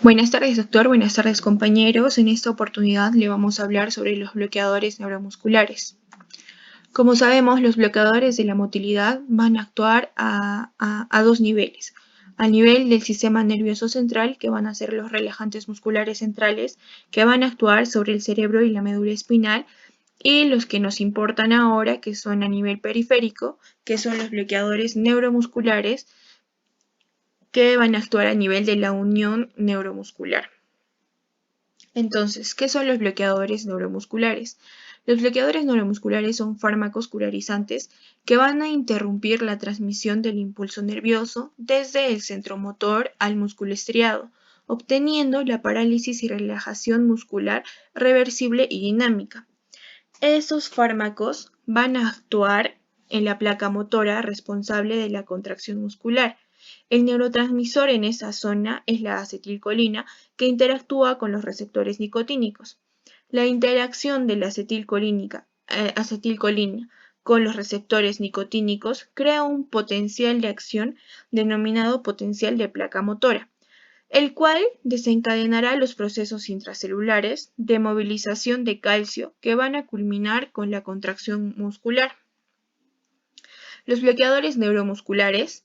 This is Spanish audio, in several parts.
Buenas tardes, doctor. Buenas tardes, compañeros. En esta oportunidad le vamos a hablar sobre los bloqueadores neuromusculares. Como sabemos, los bloqueadores de la motilidad van a actuar a dos niveles. A nivel del sistema nervioso central, que van a ser los relajantes musculares centrales, que van a actuar sobre el cerebro y la médula espinal, y los que nos importan ahora, que son a nivel periférico, que son los bloqueadores neuromusculares, que van a actuar a nivel de la unión neuromuscular. Entonces, ¿qué son los bloqueadores neuromusculares? Los bloqueadores neuromusculares son fármacos curarizantes que van a interrumpir la transmisión del impulso nervioso desde el centro motor al músculo estriado, obteniendo la parálisis y relajación muscular reversible y dinámica. Estos fármacos van a actuar en la placa motora responsable de la contracción muscular. El neurotransmisor en esa zona es la acetilcolina, que interactúa con los receptores nicotínicos. La interacción de la acetilcolina con los receptores nicotínicos crea un potencial de acción denominado potencial de placa motora, el cual desencadenará los procesos intracelulares de movilización de calcio que van a culminar con la contracción muscular. Los bloqueadores neuromusculares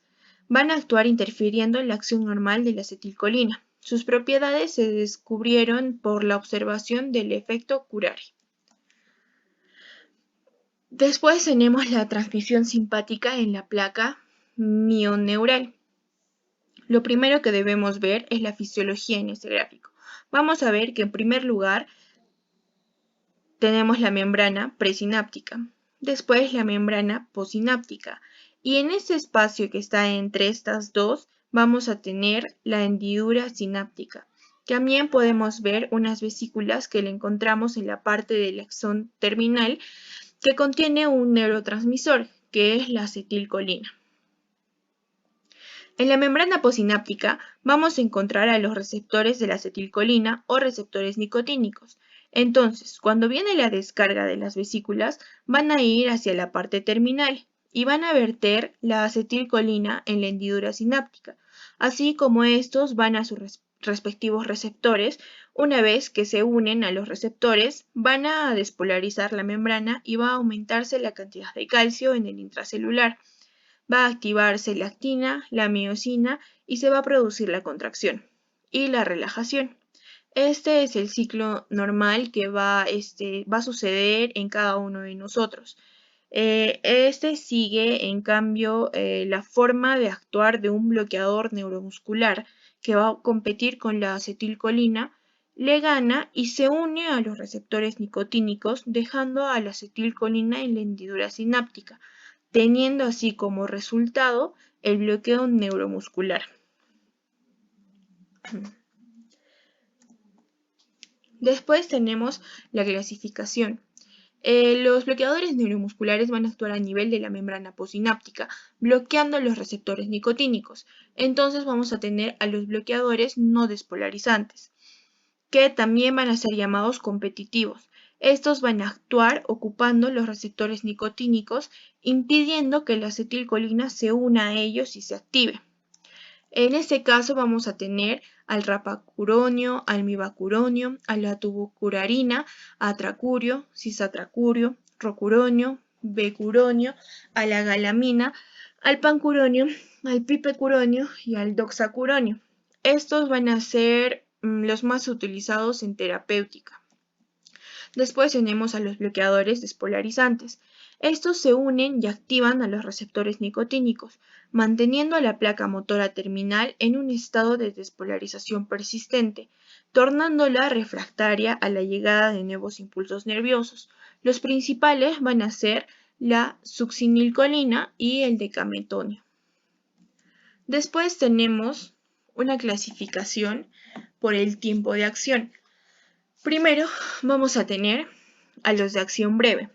van a actuar interfiriendo en la acción normal de la acetilcolina. Sus propiedades se descubrieron por la observación del efecto Curare. Después tenemos la transmisión simpática en la placa mioneural. Lo primero que debemos ver es la fisiología en este gráfico. Vamos a ver que en primer lugar tenemos la membrana presináptica, después la membrana posináptica, y en ese espacio que está entre estas dos vamos a tener la hendidura sináptica. También podemos ver unas vesículas que le encontramos en la parte del axón terminal que contiene un neurotransmisor, que es la acetilcolina. En la membrana posináptica vamos a encontrar a los receptores de la acetilcolina o receptores nicotínicos. Entonces, cuando viene la descarga de las vesículas, van a ir hacia la parte terminal y van a verter la acetilcolina en la hendidura sináptica, así como estos van a sus respectivos receptores. Una vez que se unen a los receptores, van a despolarizar la membrana y va a aumentarse la cantidad de calcio en el intracelular. Va a activarse la actina, la miosina y se va a producir la contracción y la relajación. Este es el ciclo normal que va a suceder en cada uno de nosotros. Este sigue, en cambio, la forma de actuar de un bloqueador neuromuscular que va a competir con la acetilcolina, le gana y se une a los receptores nicotínicos, dejando a la acetilcolina en la hendidura sináptica, teniendo así como resultado el bloqueo neuromuscular. Después tenemos la clasificación. Los bloqueadores neuromusculares van a actuar a nivel de la membrana posináptica, bloqueando los receptores nicotínicos. Entonces vamos a tener a los bloqueadores no despolarizantes, que también van a ser llamados competitivos. Estos van a actuar ocupando los receptores nicotínicos, impidiendo que la acetilcolina se una a ellos y se active. En este caso vamos a tener al rapacuronio, al mibacuronio, a la tubocurarina, atracurio, cisatracurio, rocuronio, becuronio, a la galamina, al pancuronio, al pipecuronio y al doxacuronio. Estos van a ser los más utilizados en terapéutica. Después tenemos a los bloqueadores despolarizantes. Estos se unen y activan a los receptores nicotínicos, manteniendo a la placa motora terminal en un estado de despolarización persistente, tornándola refractaria a la llegada de nuevos impulsos nerviosos. Los principales van a ser la succinilcolina y el decametonio. Después tenemos una clasificación por el tiempo de acción. Primero vamos a tener a los de acción breve.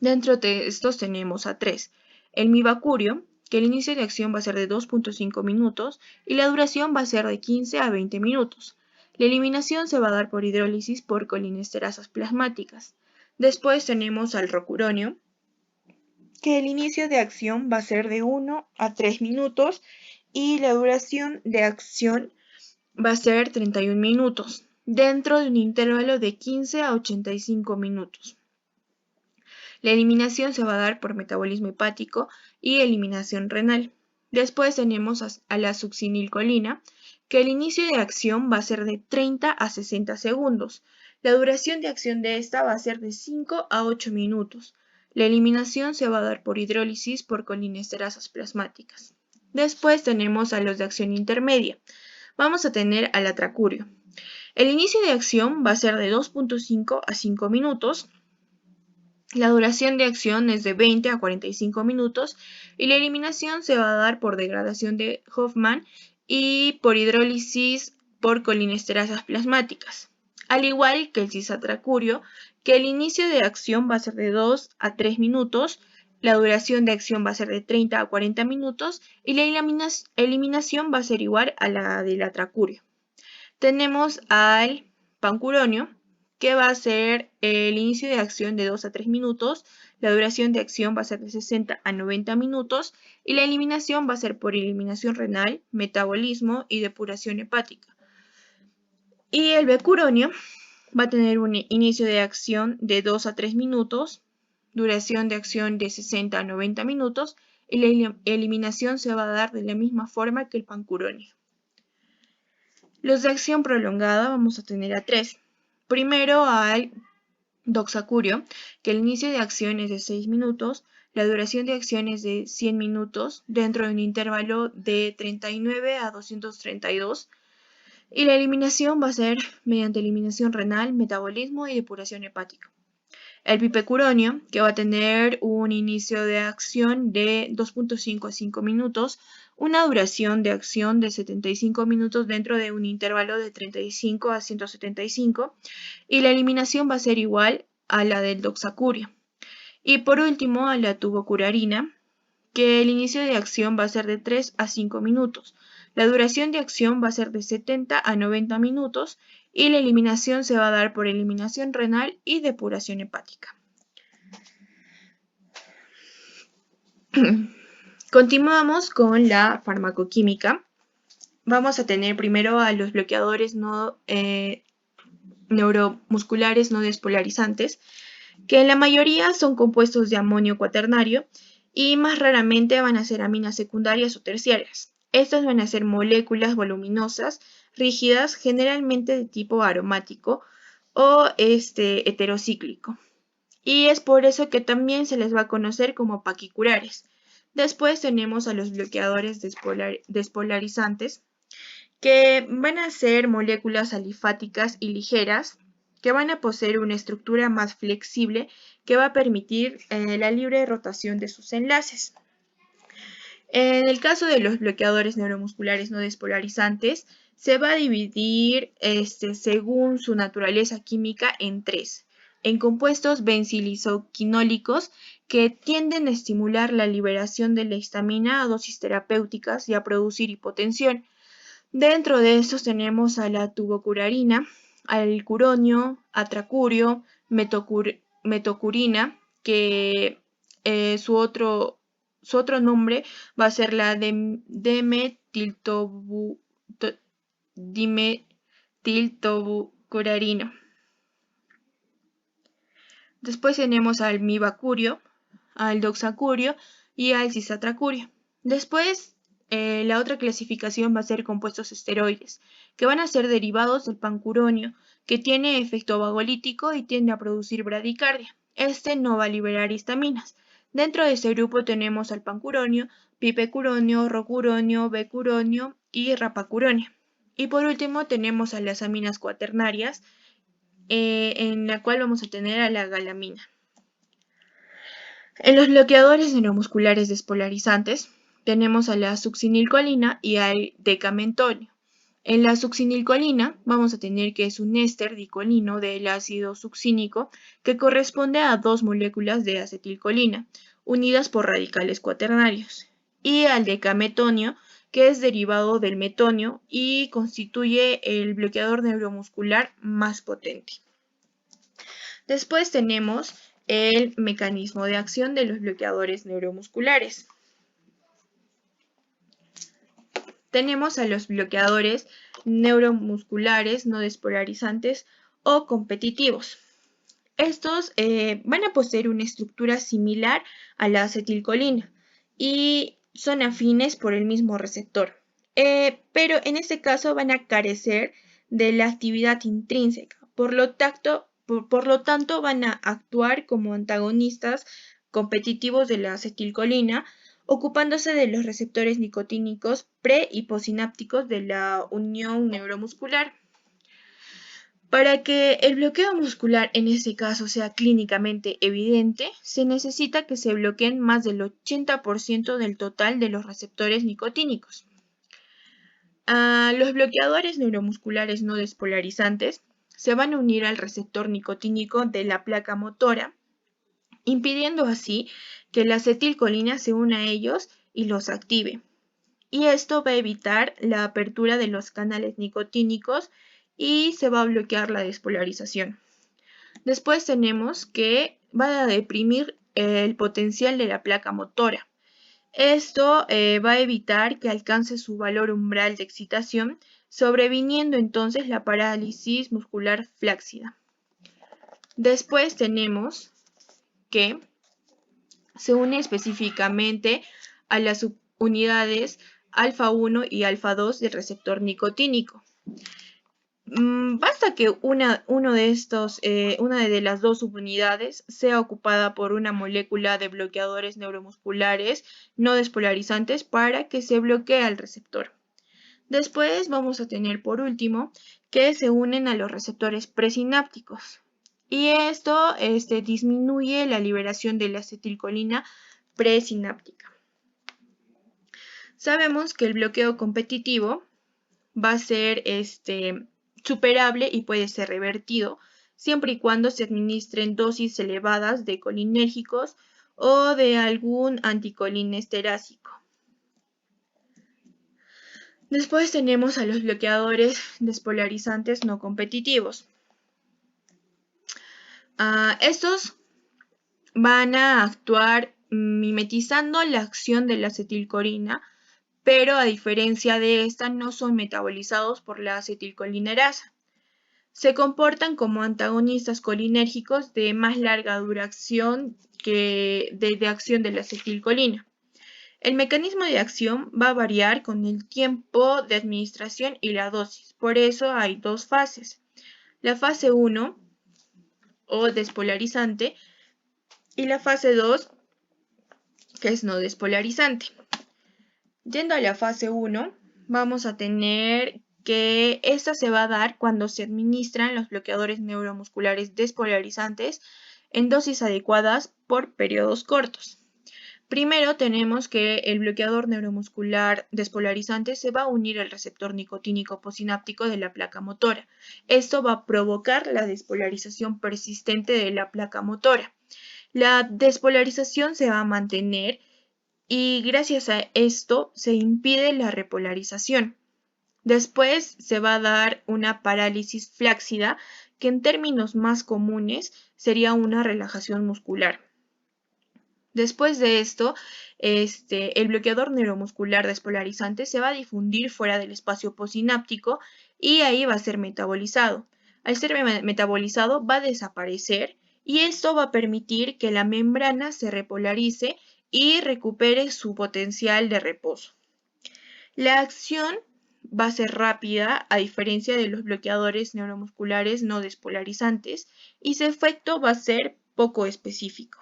Dentro de estos tenemos a tres. El mibacurio, que el inicio de acción va a ser de 2.5 minutos y la duración va a ser de 15 a 20 minutos. La eliminación se va a dar por hidrólisis por colinesterasas plasmáticas. Después tenemos al rocuronio, que el inicio de acción va a ser de 1 a 3 minutos y la duración de acción va a ser 31 minutos, dentro de un intervalo de 15 a 85 minutos. La eliminación se va a dar por metabolismo hepático y eliminación renal. Después tenemos a la succinilcolina, que el inicio de acción va a ser de 30 a 60 segundos. La duración de acción de esta va a ser de 5 a 8 minutos. La eliminación se va a dar por hidrólisis por colinesterasas plasmáticas. Después tenemos a los de acción intermedia. Vamos a tener al atracurio. El inicio de acción va a ser de 2.5 a 5 minutos. La duración de acción es de 20 a 45 minutos y la eliminación se va a dar por degradación de Hoffman y por hidrólisis por colinesterasas plasmáticas. Al igual que el cisatracurio, que el inicio de acción va a ser de 2 a 3 minutos, la duración de acción va a ser de 30 a 40 minutos y la eliminación va a ser igual a la del atracurio. Tenemos al pancuronio, que va a ser el inicio de acción de 2 a 3 minutos, la duración de acción va a ser de 60 a 90 minutos y la eliminación va a ser por eliminación renal, metabolismo y depuración hepática. Y el becuronio va a tener un inicio de acción de 2 a 3 minutos, duración de acción de 60 a 90 minutos y la eliminación se va a dar de la misma forma que el pancuronio. Los de acción prolongada vamos a tener a 3. Primero al doxacurio, que el inicio de acción es de 6 minutos, la duración de acción es de 100 minutos dentro de un intervalo de 39 a 232 y la eliminación va a ser mediante eliminación renal, metabolismo y depuración hepática. El pipecuronio, que va a tener un inicio de acción de 2.5 a 5 minutos, una duración de acción de 75 minutos dentro de un intervalo de 35 a 175 y la eliminación va a ser igual a la del doxacurio. Y por último, a la tubocurarina, que el inicio de acción va a ser de 3 a 5 minutos. La duración de acción va a ser de 70 a 90 minutos y la eliminación se va a dar por eliminación renal y depuración hepática. Continuamos con la farmacoquímica. Vamos a tener primero a los bloqueadores neuromusculares no despolarizantes, que en la mayoría son compuestos de amonio cuaternario y más raramente van a ser aminas secundarias o terciarias. Estas van a ser moléculas voluminosas, rígidas, generalmente de tipo aromático o heterocíclico. Y es por eso que también se les va a conocer como paquicurares. Después tenemos a los bloqueadores despolarizantes, que van a ser moléculas alifáticas y ligeras, que van a poseer una estructura más flexible que va a permitir la libre rotación de sus enlaces. En el caso de los bloqueadores neuromusculares no despolarizantes, se va a dividir según su naturaleza química en 3. En compuestos benzilizoquinólicos que tienden a estimular la liberación de la histamina a dosis terapéuticas y a producir hipotensión. Dentro de estos tenemos a la tubocurarina, al curonio, atracurio, metocurina, que su otro nombre va a ser la dimetiltobucurarina. Después tenemos al mibacurio, al doxacurio y al cisatracurio. Después, la otra clasificación va a ser compuestos esteroides, que van a ser derivados del pancuronio, que tiene efecto vagolítico y tiende a producir bradicardia. Este no va a liberar histaminas. Dentro de este grupo tenemos al pancuronio, pipecuronio, rocuronio, becuronio y rapacuronio. Y por último tenemos a las aminas cuaternarias, en la cual vamos a tener a la galamina. En los bloqueadores neuromusculares despolarizantes tenemos a la succinilcolina y al decamentonio. En la succinilcolina vamos a tener que es un éster dicolino del ácido succínico que corresponde a 2 moléculas de acetilcolina unidas por radicales cuaternarios. Y al decametonio, que es derivado del metonio y constituye el bloqueador neuromuscular más potente. Después tenemos el mecanismo de acción de los bloqueadores neuromusculares. tenemos a los bloqueadores neuromusculares no despolarizantes o competitivos. Estos van a poseer una estructura similar a la acetilcolina y son afines por el mismo receptor, pero en este caso van a carecer de la actividad intrínseca, por lo tanto van a actuar como antagonistas competitivos de la acetilcolina, ocupándose de los receptores nicotínicos pre- y postsinápticos de la unión neuromuscular. Para que el bloqueo muscular en este caso sea clínicamente evidente, se necesita que se bloqueen más del 80% del total de los receptores nicotínicos. Los bloqueadores neuromusculares no despolarizantes se van a unir al receptor nicotínico de la placa motora, impidiendo así que la acetilcolina se una a ellos y los active. Y esto va a evitar la apertura de los canales nicotínicos y se va a bloquear la despolarización. Después tenemos que va a deprimir el potencial de la placa motora. Esto va a evitar que alcance su valor umbral de excitación, sobreviniendo entonces la parálisis muscular flácida. Después tenemos que se une específicamente a las subunidades alfa 1 y alfa 2 del receptor nicotínico. Basta que una de las dos subunidades sea ocupada por una molécula de bloqueadores neuromusculares no despolarizantes para que se bloquee el receptor. Después vamos a tener por último que se unen a los receptores presinápticos. Y esto disminuye la liberación de la acetilcolina presináptica. Sabemos que el bloqueo competitivo va a ser superable y puede ser revertido siempre y cuando se administren dosis elevadas de colinérgicos o de algún anticolinesterásico. Después tenemos a los bloqueadores despolarizantes no competitivos. Estos van a actuar mimetizando la acción de la acetilcolina, pero a diferencia de esta no son metabolizados por la acetilcolinerasa. Se comportan como antagonistas colinérgicos de más larga duración que de acción de la acetilcolina. El mecanismo de acción va a variar con el tiempo de administración y la dosis. Por eso hay dos fases. La fase 1 o despolarizante y la fase 2 que es no despolarizante. Yendo a la fase 1, vamos a tener que esta se va a dar cuando se administran los bloqueadores neuromusculares despolarizantes en dosis adecuadas por periodos cortos. Primero tenemos que el bloqueador neuromuscular despolarizante se va a unir al receptor nicotínico postsináptico de la placa motora. Esto va a provocar la despolarización persistente de la placa motora. La despolarización se va a mantener y gracias a esto se impide la repolarización. Después se va a dar una parálisis flácida, que en términos más comunes sería una relajación muscular. Después de esto, el bloqueador neuromuscular despolarizante se va a difundir fuera del espacio postsináptico y ahí va a ser metabolizado. Al ser metabolizado va a desaparecer y esto va a permitir que la membrana se repolarice y recupere su potencial de reposo. La acción va a ser rápida a diferencia de los bloqueadores neuromusculares no despolarizantes y su efecto va a ser poco específico.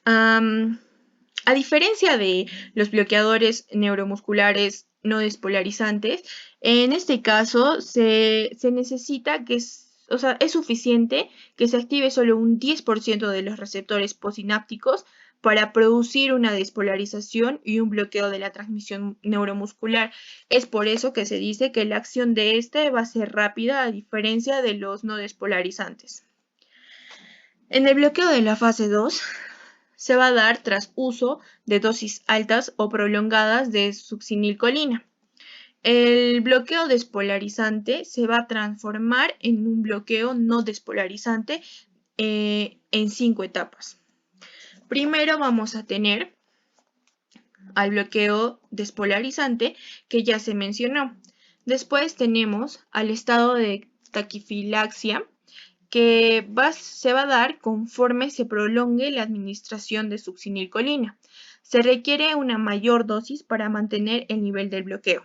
A diferencia de los bloqueadores neuromusculares no despolarizantes, en este caso se necesita que es suficiente que se active solo un 10% de los receptores postsinápticos para producir una despolarización y un bloqueo de la transmisión neuromuscular. Es por eso que se dice que la acción de este va a ser rápida a diferencia de los no despolarizantes. En el bloqueo de la fase 2, se va a dar tras uso de dosis altas o prolongadas de succinilcolina. El bloqueo despolarizante se va a transformar en un bloqueo no despolarizante en 5 etapas. Primero vamos a tener al bloqueo despolarizante que ya se mencionó. Después tenemos al estado de taquifilaxia, que se va a dar conforme se prolongue la administración de succinilcolina. Se requiere una mayor dosis para mantener el nivel del bloqueo.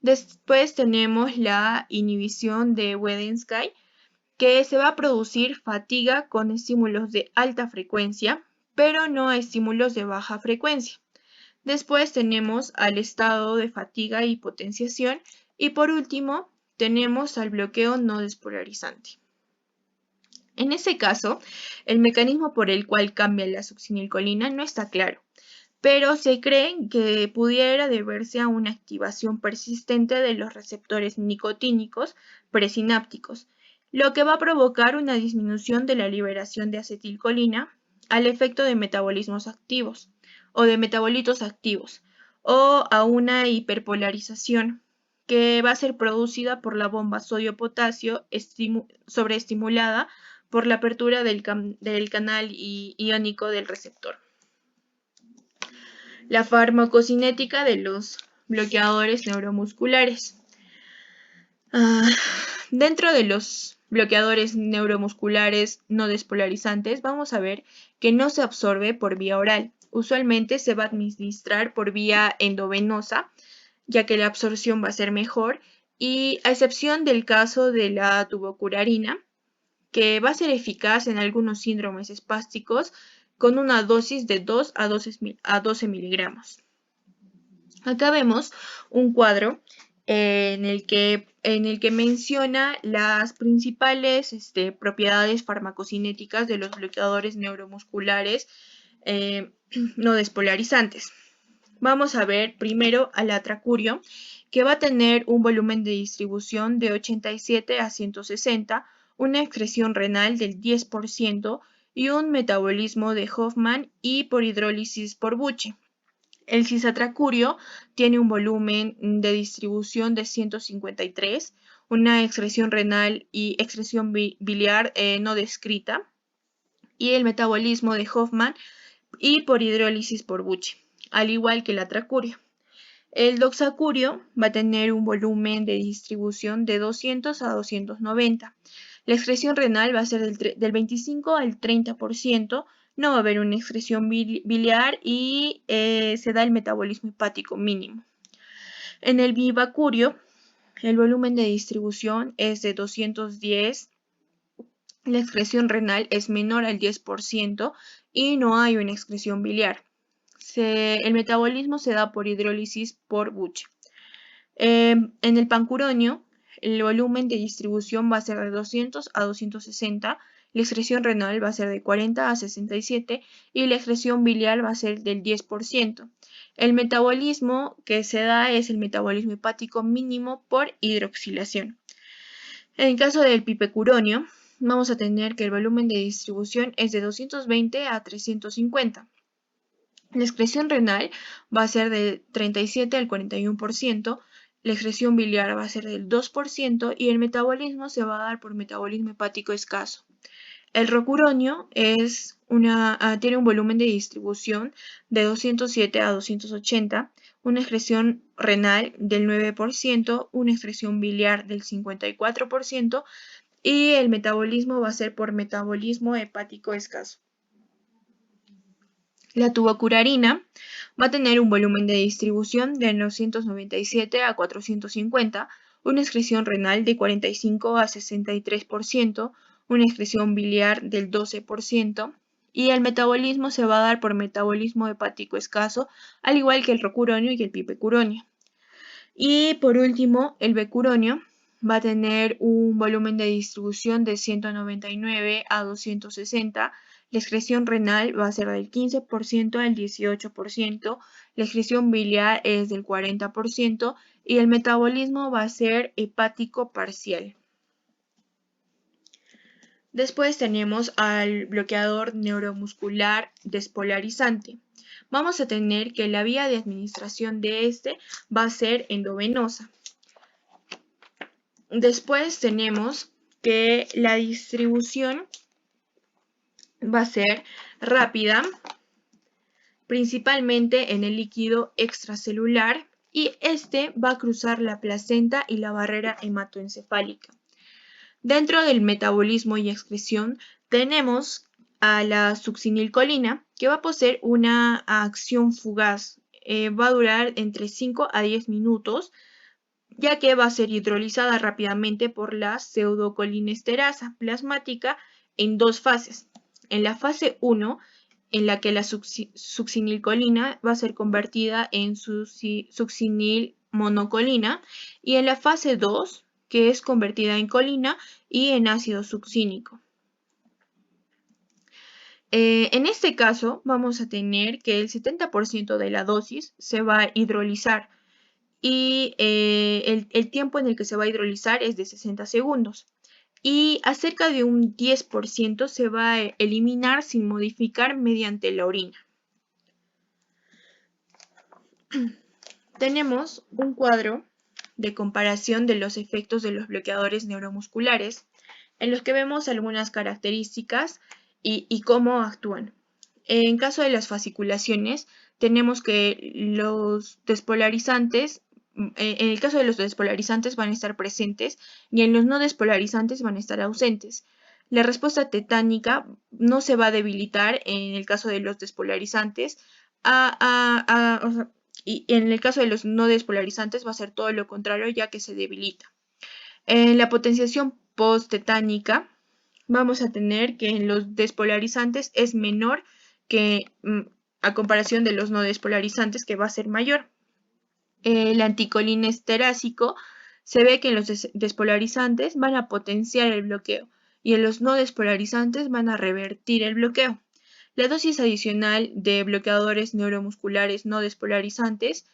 Después tenemos la inhibición de Wedensky, que se va a producir fatiga con estímulos de alta frecuencia, pero no estímulos de baja frecuencia. Después tenemos al estado de fatiga y potenciación, y por último tenemos al bloqueo no despolarizante. En ese caso, el mecanismo por el cual cambia la succinilcolina no está claro, pero se cree que pudiera deberse a una activación persistente de los receptores nicotínicos presinápticos, lo que va a provocar una disminución de la liberación de acetilcolina al efecto de metabolismos activos o de metabolitos activos, o a una hiperpolarización que va a ser producida por la bomba sodio-potasio sobreestimulada por la apertura del canal iónico del receptor. La farmacocinética de los bloqueadores neuromusculares. Dentro de los bloqueadores neuromusculares no despolarizantes, vamos a ver que no se absorbe por vía oral. Usualmente se va a administrar por vía endovenosa, ya que la absorción va a ser mejor, y a excepción del caso de la tubocurarina, que va a ser eficaz en algunos síndromes espásticos con una dosis de 2 a 12 miligramos. Acá vemos un cuadro en el que menciona las principales propiedades farmacocinéticas de los bloqueadores neuromusculares no despolarizantes. Vamos a ver primero al atracurio, que va a tener un volumen de distribución de 87 a 160, una excreción renal del 10% y un metabolismo de Hoffman y por hidrólisis por Buche. El cisatracurio tiene un volumen de distribución de 153, una excreción renal y excreción biliar no descrita, y el metabolismo de Hoffman y por hidrólisis por Buche, al igual que el atracurio. El doxacurio va a tener un volumen de distribución de 200 a 290. La excreción renal va a ser del 25 al 30%, no va a haber una excreción biliar y se da el metabolismo hepático mínimo. En el vivacurio, el volumen de distribución es de 210, la excreción renal es menor al 10% y no hay una excreción biliar. El metabolismo se da por hidrólisis por Buche. En el pancuronio, el volumen de distribución va a ser de 200 a 260, la excreción renal va a ser de 40 a 67 y la excreción biliar va a ser del 10%. El metabolismo que se da es el metabolismo hepático mínimo por hidroxilación. En el caso del pipecuronio, vamos a tener que el volumen de distribución es de 220 a 350. La excreción renal va a ser del 37 al 41%, la excreción biliar va a ser del 2% y el metabolismo se va a dar por metabolismo hepático escaso. El rocuronio tiene un volumen de distribución de 207 a 280, una excreción renal del 9%, una excreción biliar del 54% y el metabolismo va a ser por metabolismo hepático escaso. La tubocurarina va a tener un volumen de distribución de 997 a 450, una excreción renal de 45 a 63%, una excreción biliar del 12% y el metabolismo se va a dar por metabolismo hepático escaso, al igual que el rocuronio y el pipecuronio. Y por último, el becuronio va a tener un volumen de distribución de 199 a 260, la excreción renal va a ser del 15% al 18%, la excreción biliar es del 40% y el metabolismo va a ser hepático parcial. Después tenemos al bloqueador neuromuscular despolarizante. Vamos a tener que la vía de administración de este va a ser endovenosa. Después tenemos que la distribución va a ser rápida principalmente en el líquido extracelular, y este va a cruzar la placenta y la barrera hematoencefálica. Dentro del metabolismo y excreción tenemos a la succinilcolina, que va a poseer una acción fugaz. Va a durar entre 5 a 10 minutos, ya que va a ser hidrolizada rápidamente por la pseudocolinesterasa plasmática en dos fases. En la fase 1, en la que la succinilcolina va a ser convertida en succinilmonocolina, y en la fase 2, que es convertida en colina y en ácido succínico. En este caso vamos a tener que el 70% de la dosis se va a hidrolizar, y el tiempo en el que se va a hidrolizar es de 60 segundos. Y acerca de un 10% se va a eliminar sin modificar mediante la orina. Tenemos un cuadro de comparación de los efectos de los bloqueadores neuromusculares, en los que vemos algunas características y cómo actúan. En caso de las fasciculaciones, tenemos que los despolarizantes, en el caso de los despolarizantes van a estar presentes y en los no despolarizantes van a estar ausentes. La respuesta tetánica no se va a debilitar en el caso de los despolarizantes, y en el caso de los no despolarizantes va a ser todo lo contrario, ya que se debilita. En la potenciación post-tetánica vamos a tener que en los despolarizantes es menor que a comparación de los no despolarizantes, que va a ser mayor. El anticolinesterásico se ve que en los despolarizantes van a potenciar el bloqueo y en los no despolarizantes van a revertir el bloqueo. La dosis adicional de bloqueadores neuromusculares no despolarizantes,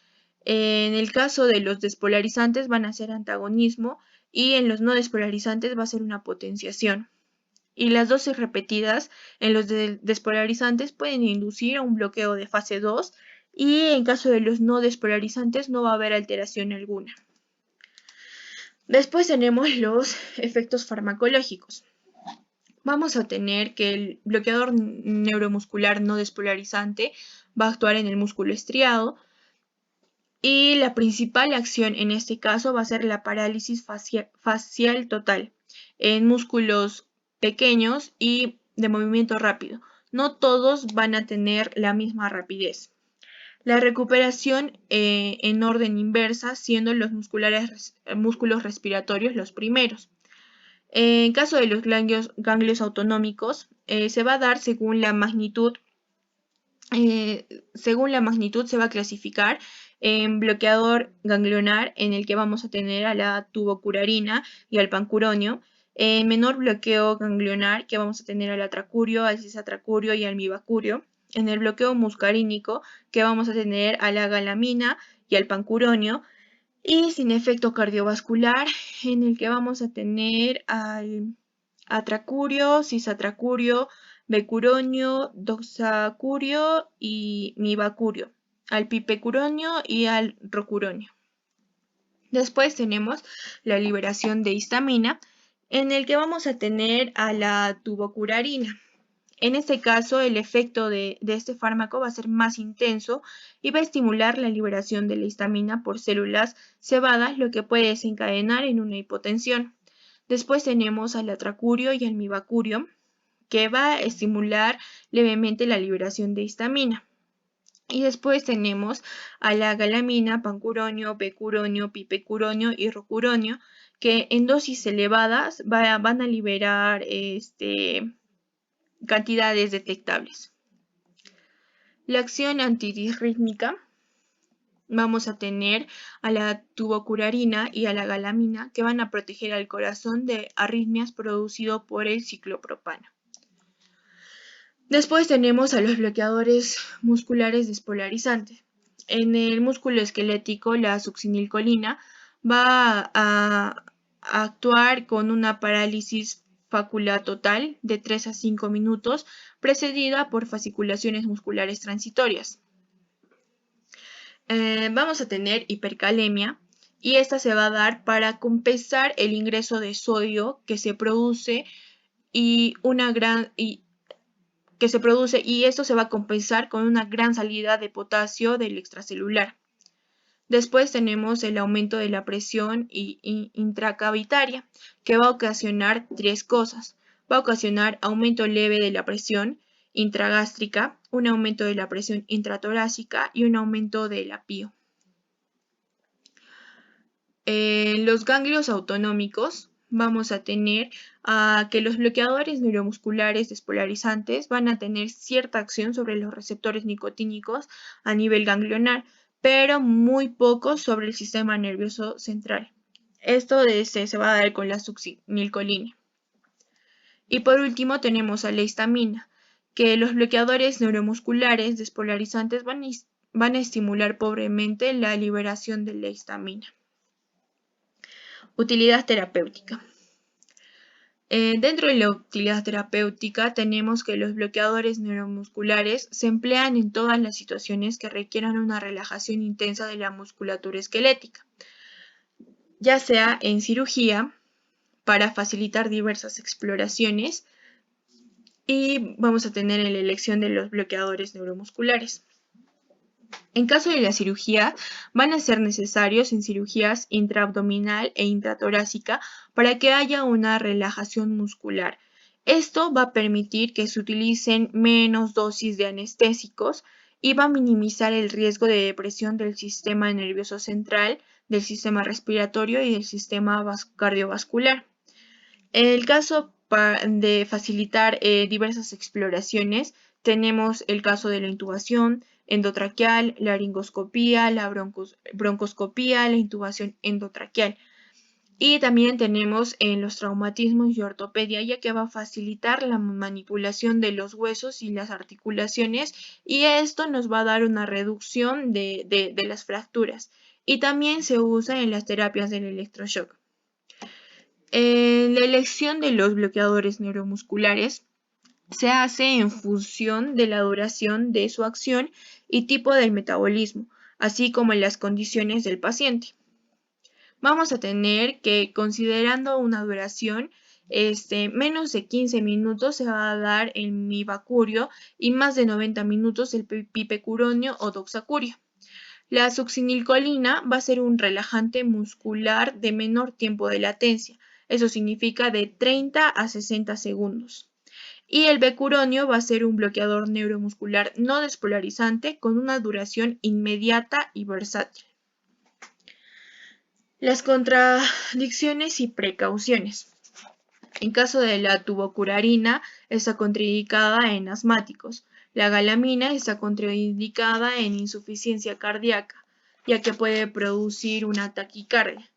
en el caso de los despolarizantes van a ser antagonismo y en los no despolarizantes va a ser una potenciación. Y las dosis repetidas en los despolarizantes pueden inducir a un bloqueo de fase 2, y en caso de los no despolarizantes no va a haber alteración alguna. Después tenemos los efectos farmacológicos. Vamos a tener que el bloqueador neuromuscular no despolarizante va a actuar en el músculo estriado, y la principal acción en este caso va a ser la parálisis facial total en músculos pequeños y de movimiento rápido. No todos van a tener la misma rapidez. La recuperación en orden inversa, siendo los músculos respiratorios los primeros. En caso de los ganglios autonómicos, se va a dar según la magnitud. Según la magnitud se va a clasificar en bloqueador ganglionar, en el que vamos a tener a la tubocurarina y al pancuronio. En menor bloqueo ganglionar, que vamos a tener al atracurio, al cisatracurio y al mibacurio. En el bloqueo muscarínico, que vamos a tener a la galamina y al pancuronio. Y sin efecto cardiovascular, en el que vamos a tener al atracurio, cisatracurio, becuronio, doxacurio y mibacurio, al pipecuronio y al rocuronio. Después tenemos la liberación de histamina, en el que vamos a tener a la tubocurarina. En este caso, el efecto de este fármaco va a ser más intenso y va a estimular la liberación de la histamina por células cebadas, lo que puede desencadenar en una hipotensión. Después tenemos al atracurio y al mibacurio, que va a estimular levemente la liberación de histamina. Y después tenemos a la galamina, pancuronio, becuronio, pipecuronio y rocuronio, que en dosis elevadas van a liberar cantidades detectables. La acción antidisrítmica, vamos a tener a la tubocurarina y a la galamina, que van a proteger al corazón de arritmias producidas por el ciclopropano. Después tenemos a los bloqueadores musculares despolarizantes. En el músculo esquelético, la succinilcolina va a actuar con una parálisis fácula total de 3 a 5 minutos, precedida por fasciculaciones musculares transitorias. Vamos a tener hipercalemia, y esta se va a dar para compensar el ingreso de sodio que se produce y que se produce, y esto se va a compensar con una gran salida de potasio del extracelular. Después tenemos el aumento de la presión intracavitaria, que va a ocasionar tres cosas. Va a ocasionar aumento leve de la presión intragástrica, un aumento de la presión intratorácica y un aumento de la PIO. Los ganglios autonómicos, vamos a tener que los bloqueadores neuromusculares despolarizantes van a tener cierta acción sobre los receptores nicotínicos a nivel ganglionar, pero muy poco sobre el sistema nervioso central. Esto se va a dar con la succinilcolina. Y por último tenemos a la histamina, que los bloqueadores neuromusculares despolarizantes van a estimular pobremente la liberación de la histamina. Utilidad terapéutica. Dentro de la utilidad terapéutica tenemos que los bloqueadores neuromusculares se emplean en todas las situaciones que requieran una relajación intensa de la musculatura esquelética, ya sea en cirugía, para facilitar diversas exploraciones, y vamos a tener en la elección de los bloqueadores neuromusculares. En caso de la cirugía, van a ser necesarios en cirugías intraabdominal e intratorácica para que haya una relajación muscular. Esto va a permitir que se utilicen menos dosis de anestésicos y va a minimizar el riesgo de depresión del sistema nervioso central, del sistema respiratorio y del sistema cardiovascular. En el caso de facilitar diversas exploraciones, tenemos el caso de la intubación endotraqueal, laringoscopía, la broncoscopía, la intubación endotraqueal. Y también tenemos en los traumatismos y ortopedia, ya que va a facilitar la manipulación de los huesos y las articulaciones, y esto nos va a dar una reducción de las fracturas. Y también se usa en las terapias del electroshock. La elección de los bloqueadores neuromusculares se hace en función de la duración de su acción y tipo del metabolismo, así como en las condiciones del paciente. Vamos a tener que, considerando una duración, menos de 15 minutos se va a dar el mibacurio y más de 90 minutos el pipecuronio o doxacurio. La succinilcolina va a ser un relajante muscular de menor tiempo de latencia, eso significa de 30 a 60 segundos. Y el becuronio va a ser un bloqueador neuromuscular no despolarizante con una duración inmediata y versátil. Las contradicciones y precauciones. En caso de la tubocurarina, está contraindicada en asmáticos. La galamina está contraindicada en insuficiencia cardíaca, ya que puede producir una taquicardia.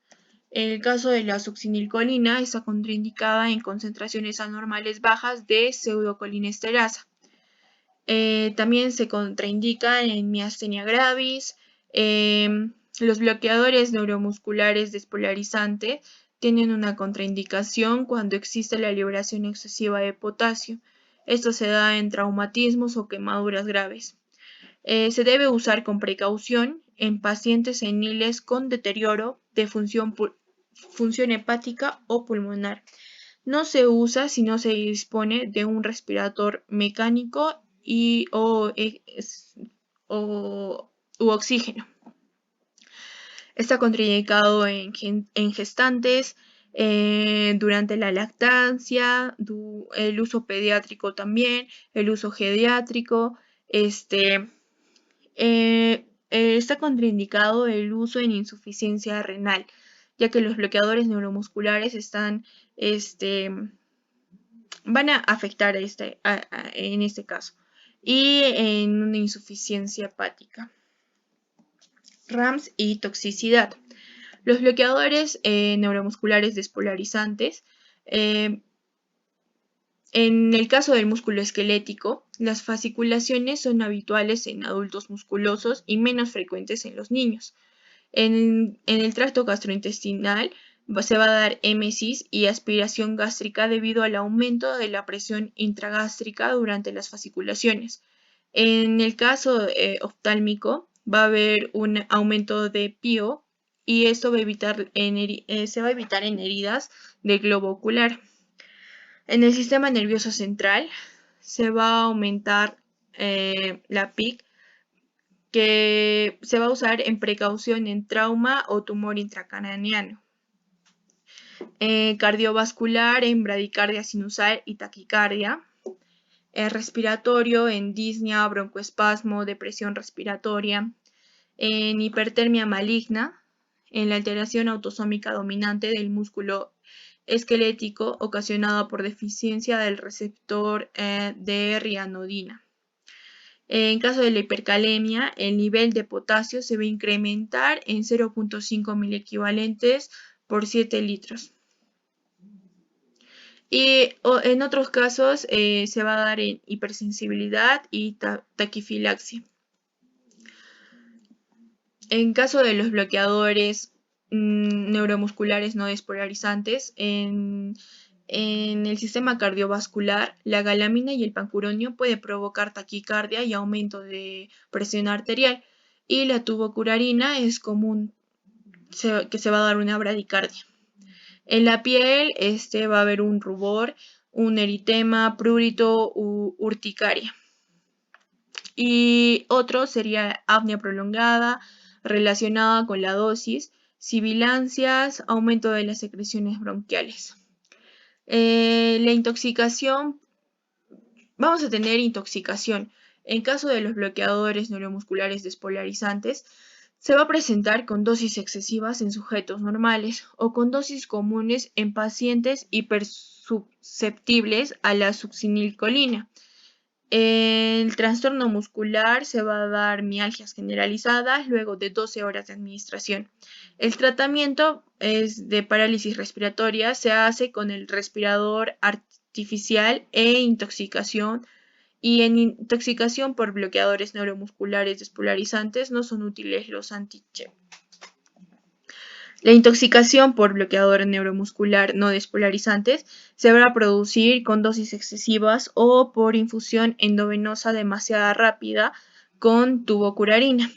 En el caso de la succinilcolina, está contraindicada en concentraciones anormales bajas de pseudocolinesterasa. También se contraindica en miastenia gravis. Los bloqueadores neuromusculares despolarizantes tienen una contraindicación cuando existe la liberación excesiva de potasio. Esto se da en traumatismos o quemaduras graves. Se debe usar con precaución en pacientes seniles con deterioro de función hepática o pulmonar. No se usa si no se dispone de un respirador mecánico u oxígeno. Está contraindicado en gestantes, durante la lactancia, el uso pediátrico también, el uso geriátrico. Está contraindicado el uso en insuficiencia renal, ya que los bloqueadores neuromusculares van a afectar en este caso, y en una insuficiencia hepática. RAMS y toxicidad. Los bloqueadores neuromusculares despolarizantes, en el caso del músculo esquelético, las fasciculaciones son habituales en adultos musculosos y menos frecuentes en los niños. En el tracto gastrointestinal se va a dar émesis y aspiración gástrica debido al aumento de la presión intragástrica durante las fasciculaciones. En el caso oftálmico va a haber un aumento de PIO, y esto se va a evitar en heridas del globo ocular. En el sistema nervioso central se va a aumentar la PIC, que se va a usar en precaución en trauma o tumor intracraneano. Cardiovascular en bradicardia sinusal y taquicardia. Respiratorio en disnea, broncoespasmo, depresión respiratoria. En hipertermia maligna, en la alteración autosómica dominante del músculo esquelético ocasionada por deficiencia del receptor de rianodina. En caso de la hipercalemia, el nivel de potasio se va a incrementar en 0.5 miliequivalentes por 7 litros. Y en otros casos se va a dar en hipersensibilidad y taquifilaxia. En caso de los bloqueadores neuromusculares no despolarizantes, en el sistema cardiovascular, la galamina y el pancuronio puede provocar taquicardia y aumento de presión arterial, y la tubocurarina es común que se va a dar una bradicardia. En la piel va a haber un rubor, un eritema, prurito u urticaria. Y otro sería apnea prolongada relacionada con la dosis, sibilancias, aumento de las secreciones bronquiales. La intoxicación, vamos a tener intoxicación. En caso de los bloqueadores neuromusculares despolarizantes, se va a presentar con dosis excesivas en sujetos normales o con dosis comunes en pacientes hipersusceptibles a la succinilcolina. El trastorno muscular se va a dar mialgias generalizadas luego de 12 horas de administración. El tratamiento es de parálisis respiratoria, se hace con el respirador artificial e intoxicación. Y en intoxicación por bloqueadores neuromusculares despolarizantes no son útiles los anti-CHEP. La intoxicación por bloqueador neuromuscular no despolarizantes se va a producir con dosis excesivas o por infusión endovenosa demasiado rápida con tubocurarina.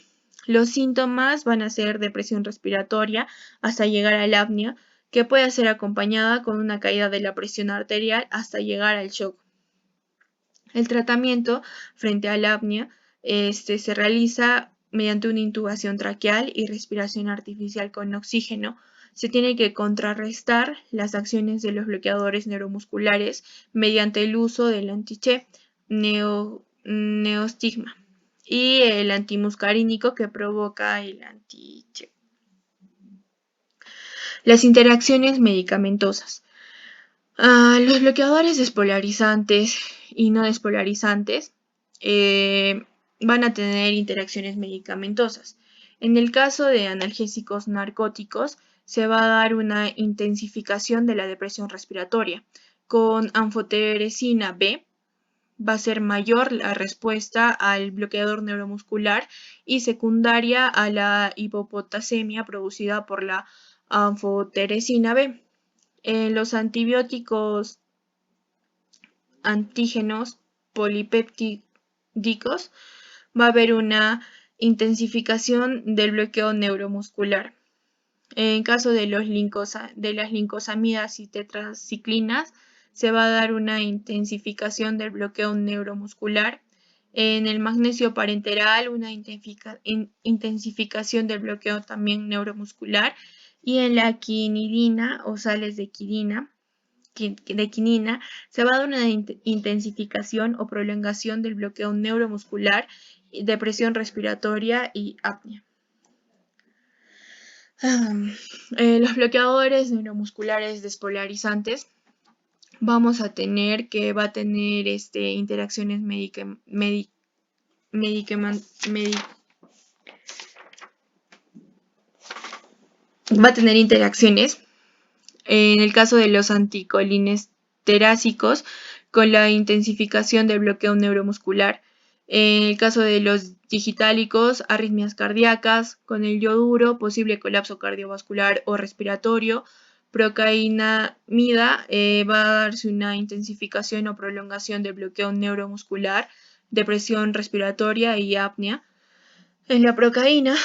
Los síntomas van a ser depresión respiratoria hasta llegar a la apnea, que puede ser acompañada con una caída de la presión arterial hasta llegar al shock. El tratamiento frente a la apnea se realiza mediante una intubación traqueal y respiración artificial con oxígeno. Se tiene que contrarrestar las acciones de los bloqueadores neuromusculares mediante el uso del anti-CHE, neostigma, y el antimuscarínico que provoca el anti-CHE. Las interacciones medicamentosas. Los bloqueadores despolarizantes y no despolarizantes van a tener interacciones medicamentosas. En el caso de analgésicos narcóticos, se va a dar una intensificación de la depresión respiratoria. Con anfoteresina B va a ser mayor la respuesta al bloqueador neuromuscular y secundaria a la hipopotasemia producida por la anfoteresina B. Los antibióticos antígenos polipeptídicos va a haber una intensificación del bloqueo neuromuscular. En caso de las lincosamidas y tetraciclinas, se va a dar una intensificación del bloqueo neuromuscular. En el magnesio parenteral, una intensificación del bloqueo también neuromuscular. Y en la quinidina o sales de quinina, se va a dar una intensificación o prolongación del bloqueo neuromuscular, depresión respiratoria y apnea. Los bloqueadores neuromusculares despolarizantes vamos a tener que va a tener interacciones va a tener interacciones en el caso de los anticolinesterásicos con la intensificación del bloqueo neuromuscular. En el caso de los digitálicos, arritmias cardíacas, con el yoduro, posible colapso cardiovascular o respiratorio. Procainamida va a darse una intensificación o prolongación del bloqueo neuromuscular, depresión respiratoria y apnea. En la procaína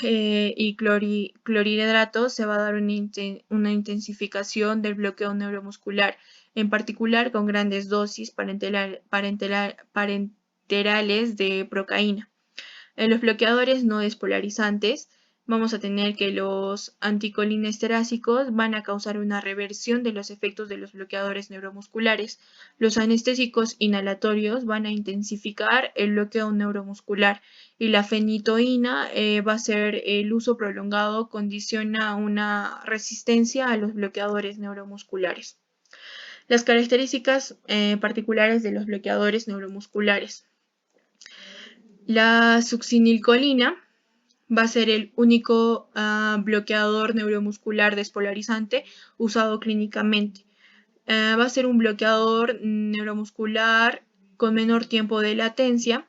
y clorhidrato se va a dar una intensificación del bloqueo neuromuscular. en particular con grandes dosis parenterales de procaína. En los bloqueadores no despolarizantes vamos a tener que los anticolinesterásicos van a causar una reversión de los efectos de los bloqueadores neuromusculares. Los anestésicos inhalatorios van a intensificar el bloqueo neuromuscular y la fenitoína va a ser el uso prolongado condiciona una resistencia a los bloqueadores neuromusculares. Las características particulares de los bloqueadores neuromusculares. La succinilcolina va a ser el único bloqueador neuromuscular despolarizante usado clínicamente. Va a ser un bloqueador neuromuscular con menor tiempo de latencia,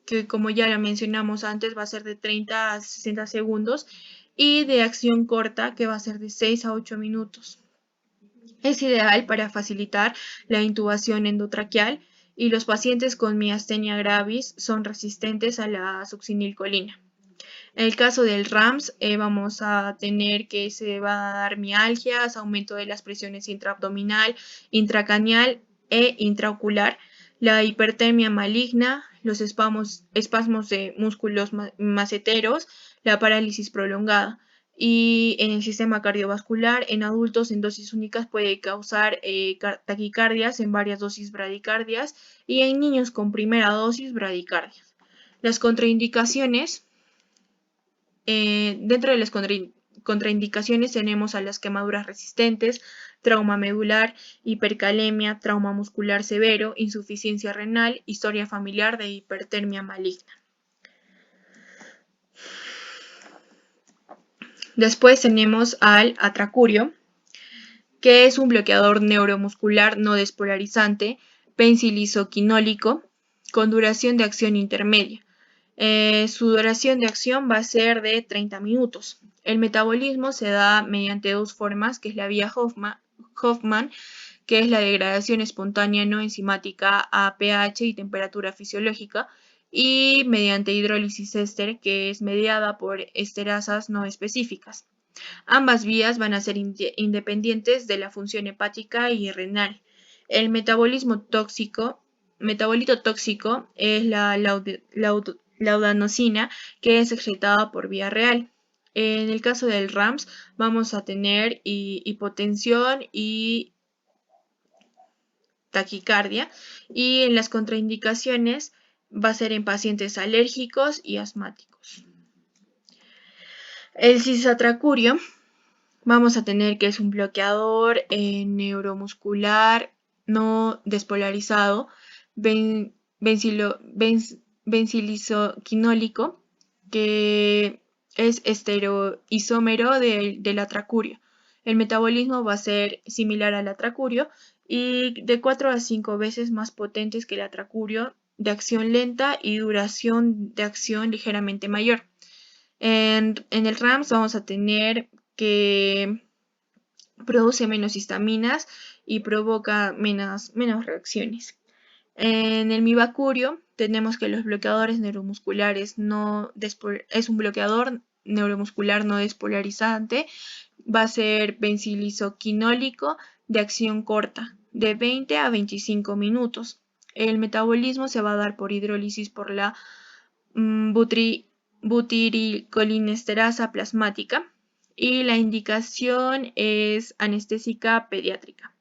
que como ya lo mencionamos antes va a ser de 30 a 60 segundos, y de acción corta, que va a ser de 6 a 8 minutos. Es ideal para facilitar la intubación endotraqueal y los pacientes con miastenia gravis son resistentes a la succinilcolina. En el caso del RAMS vamos a tener que se va a dar mialgias, aumento de las presiones intraabdominal, intracraneal e intraocular, la hipertermia maligna, los espasmos de músculos maceteros, la parálisis prolongada. Y en el sistema cardiovascular, en adultos en dosis únicas puede causar taquicardias en varias dosis bradicardias y en niños con primera dosis bradicardias. Las contraindicaciones. Dentro de las contraindicaciones tenemos a las quemaduras resistentes, trauma medular, hipercalemia, trauma muscular severo, insuficiencia renal, historia familiar de hipertermia maligna. Después tenemos al atracurio, que es un bloqueador neuromuscular no despolarizante, benzilizoquinólico, con duración de acción intermedia. Su duración de acción va a ser de 30 minutos. El metabolismo se da mediante dos formas, que es la vía Hoffman, que es la degradación espontánea no enzimática a pH y temperatura fisiológica, y mediante hidrólisis éster, que es mediada por esterasas no específicas. Ambas vías van a ser independientes de la función hepática y renal. El metabolito tóxico es la laudanosina, que es excretada por vía real. En el caso del RAMS vamos a tener hipotensión y taquicardia, y en las contraindicaciones va a ser en pacientes alérgicos y asmáticos. El cisatracurio vamos a tener que es un bloqueador neuromuscular no despolarizado, benzilizoquinólico, que es estereoisómero del atracurio. El metabolismo va a ser similar al atracurio y de 4 a 5 veces más potentes que el atracurio, de acción lenta y duración de acción ligeramente mayor. En el RAMS vamos a tener que produce menos histaminas y provoca menos reacciones. En el mibacurio tenemos que los bloqueadores neuromusculares es un bloqueador neuromuscular no despolarizante, va a ser benzilizoquinólico de acción corta, de 20 a 25 minutos. El metabolismo se va a dar por hidrólisis por la butiricolinesterasa plasmática y la indicación es anestésica pediátrica.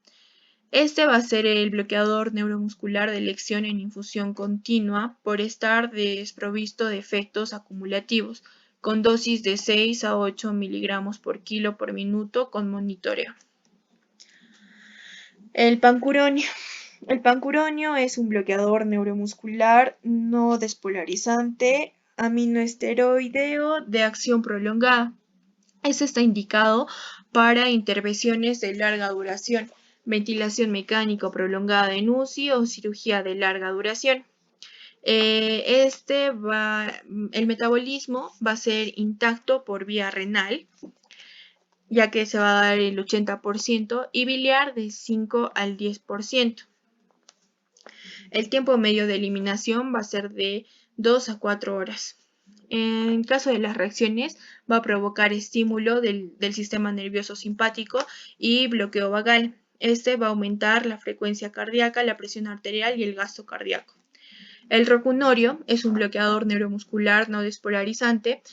Este va a ser el bloqueador neuromuscular de elección en infusión continua por estar desprovisto de efectos acumulativos, con dosis de 6 a 8 miligramos por kilo por minuto con monitoreo. El pancuronio. El pancuronio es un bloqueador neuromuscular no despolarizante aminoesteroideo de acción prolongada. Este está indicado para intervenciones de larga duración, ventilación mecánica prolongada en UCI o cirugía de larga duración. El metabolismo va a ser intacto por vía renal, ya que se va a dar el 80%, y biliar de 5 al 10%. El tiempo medio de eliminación va a ser de 2 a 4 horas. En caso de las reacciones, va a provocar estímulo del sistema nervioso simpático y bloqueo vagal. Este va a aumentar la frecuencia cardíaca, la presión arterial y el gasto cardíaco. El rocunorio es un bloqueador neuromuscular no despolarizante,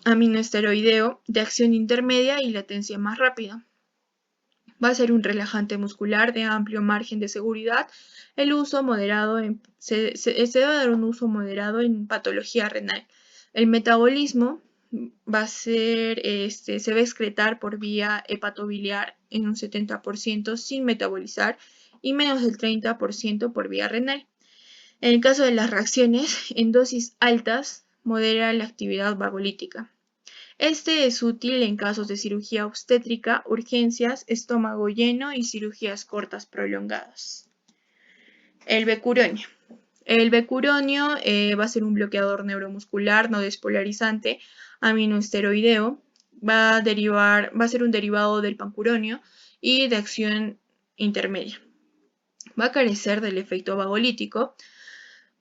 aminoesteroideo de acción intermedia y latencia más rápida. Va a ser un relajante muscular de amplio margen de seguridad. El uso moderado se debe dar un uso moderado en patología renal. El metabolismo va a ser, se va a excretar por vía hepatobiliar en un 70% sin metabolizar y menos del 30% por vía renal. En el caso de las reacciones, en dosis altas modera la actividad vagolítica. Este es útil en casos de cirugía obstétrica, urgencias, estómago lleno y cirugías cortas prolongadas. El becuronio. El becuronio va a ser un bloqueador neuromuscular no despolarizante, aminoesteroideo. Va a ser un derivado del pancuronio y de acción intermedia. Va a carecer del efecto vagolítico.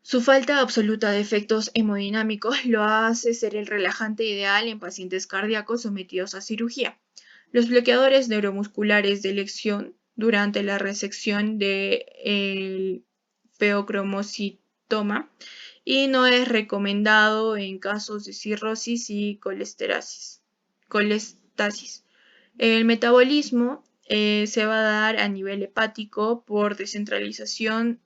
Su falta absoluta de efectos hemodinámicos lo hace ser el relajante ideal en pacientes cardíacos sometidos a cirugía. Los bloqueadores neuromusculares de elección durante la resección del feocromocitoma y no es recomendado en casos de cirrosis y colestasis. El metabolismo se va a dar a nivel hepático por descentralización,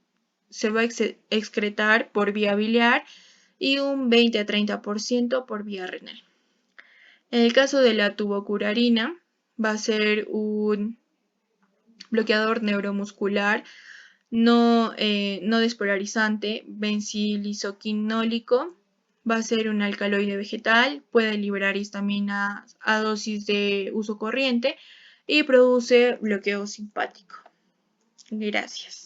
se va a excretar por vía biliar y un 20 a 30% por vía renal. En el caso de la tubocurarina, va a ser un bloqueador neuromuscular no despolarizante, bencilizoquinólico. Va a ser un alcaloide vegetal, puede liberar histamina a dosis de uso corriente y produce bloqueo simpático. Gracias.